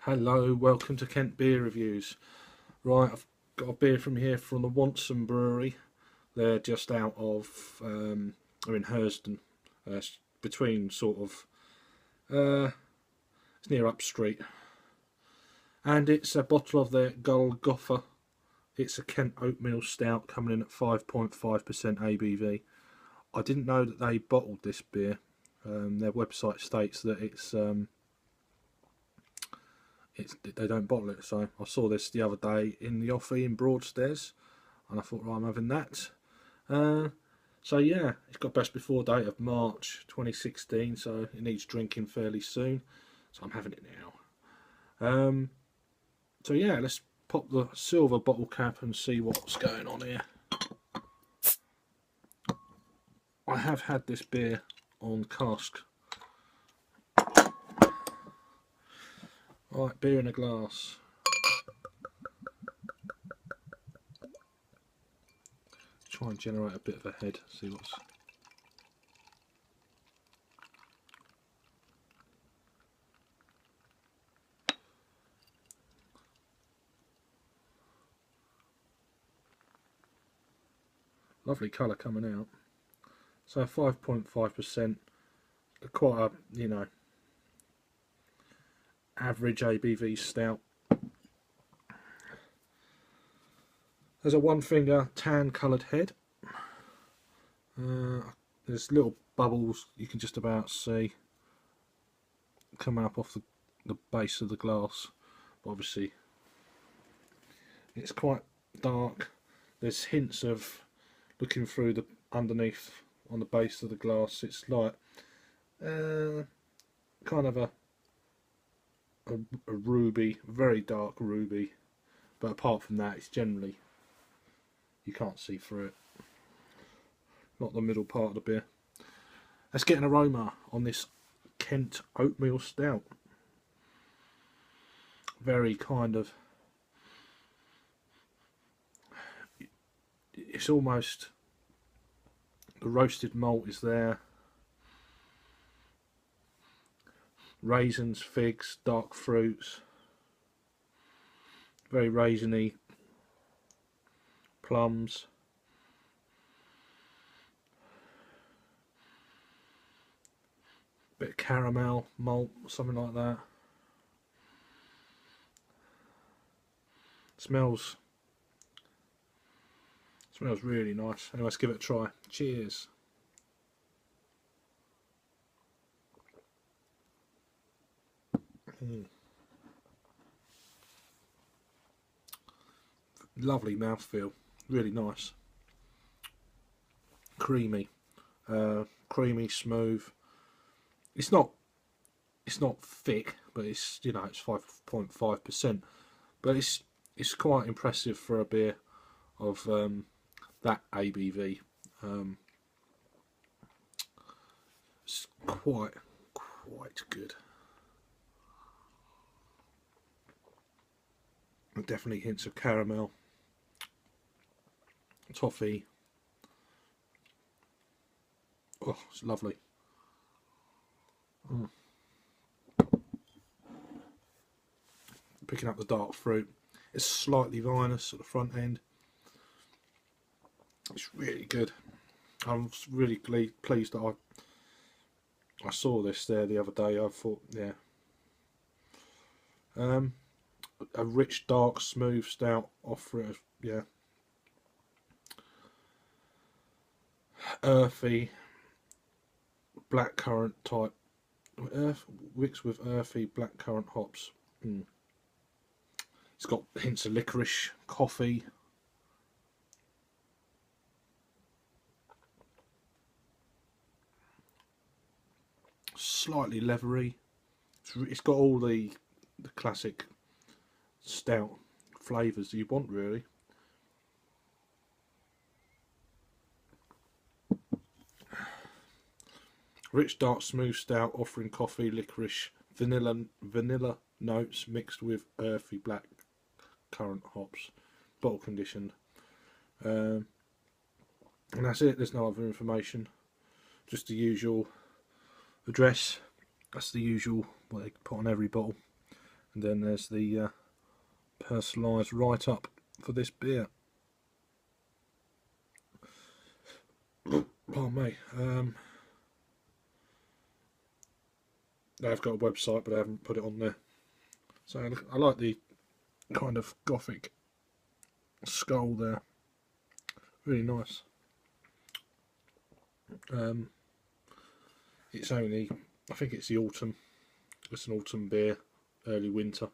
Hello, welcome to Kent Beer Reviews. Right, I've got a beer from here from the Wantsum Brewery. They're just out of, they're in Hersden, between sort of, it's near Up Street. And it's a bottle of their Golgotha. It's a Kent Oatmeal Stout coming in at 5.5% ABV. I didn't know that they bottled this beer. Their website states that they don't bottle it, so I saw this the other day in the offie in Broadstairs and I thought, right, I'm having that. So yeah, it's got best before date of March 2016, so it needs drinking fairly soon, so I'm having it now. So yeah, let's pop the silver bottle cap and see what's going on here. I have had this beer on cask. Right, beer in a glass. Try and generate a bit of a head, see what's... Lovely colour coming out. So 5.5%, quite a, you know, average ABV stout. There's a one finger tan coloured head. There's little bubbles you can just about see coming up off the base of the glass, but obviously it's quite dark. There's hints of looking through the underneath on the base of the glass. It's like kind of a ruby, very dark ruby, but apart from that it's generally, you can't see through it, not the middle part of the beer. Let's get an aroma on this Kent Oatmeal Stout. Very kind of, it's almost, the roasted malt is there, raisins, figs, dark fruits, very raisiny, plums, bit of caramel, malt, something like that. Smells really nice. Anyway, let's give it a try. Cheers. Lovely mouthfeel, really nice. Creamy, creamy, smooth. It's not thick, but it's, you know, it's 5.5%, but it's quite impressive for a beer of that ABV. It's quite good. Definitely hints of caramel, toffee. Oh, it's lovely. Picking up the dark fruit. It's slightly vinous at the front end. It's really good. I'm really pleased that I saw this there the other day. I thought, yeah. A rich, dark, smooth stout offer it, yeah. Earthy, blackcurrant type, mixed with earthy blackcurrant hops. It's got hints of licorice, coffee. Slightly leathery. It's got all the classic stout flavours that you want, really. Rich, dark, smooth stout offering coffee, licorice, vanilla notes mixed with earthy black currant hops, bottle conditioned. And that's it. There's no other information. Just the usual address. That's the usual what they put on every bottle. And then there's the personalised write-up for this beer. Oh mate, they've got a website but I haven't put it on there. So I like the kind of gothic skull there, really nice. It's only, I think it's the autumn, it's an autumn beer, early winter.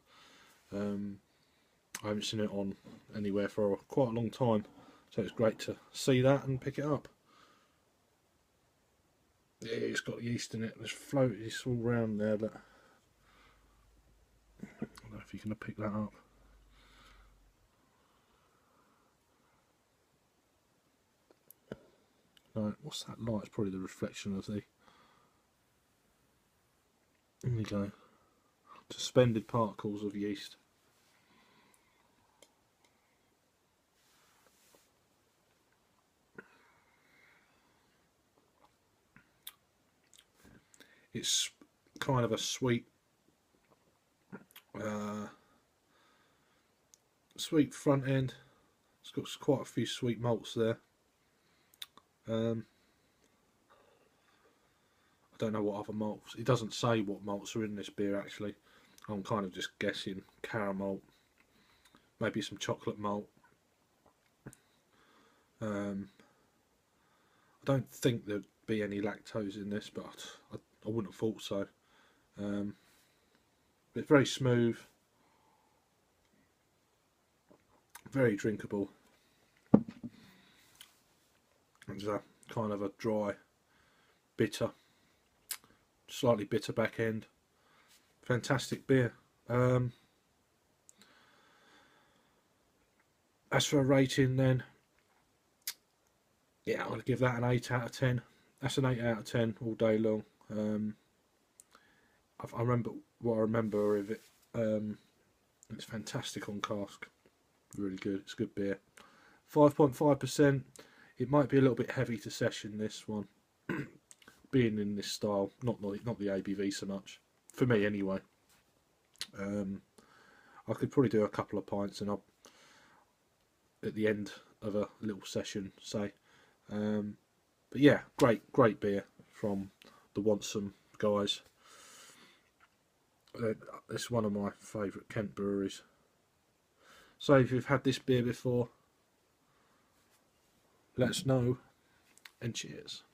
I haven't seen it on anywhere for quite a long time, so it's great to see that and pick it up. Yeah, it's got yeast in it. There's floaties all around there. That I don't know if you can pick that up. No, what's that light? It's probably the reflection of the. There we go. Suspended particles of yeast. It's kind of a sweet, sweet front end. It's got quite a few sweet malts there. I don't know what other malts. It doesn't say what malts are in this beer actually. I'm kind of just guessing. Caramel, maybe some chocolate malt. I don't think there'd be any lactose in this, but I wouldn't have thought so. It's very smooth, very drinkable. There's a kind of a dry, bitter, slightly bitter back end. Fantastic beer. As for a rating then, yeah, I'll give that an 8 out of 10. That's an 8 out of 10 all day long. I remember what I remember of it. It's fantastic on cask. Really good. It's good beer. 5.5%. It might be a little bit heavy to session, this one. Being in this style, not the ABV so much. For me anyway. I could probably do a couple of pints and I'll at the end of a little session, say. But yeah, great beer from the Wantsum guys. It's one of my favourite Kent breweries. So if you've had this beer before, let us know, and cheers.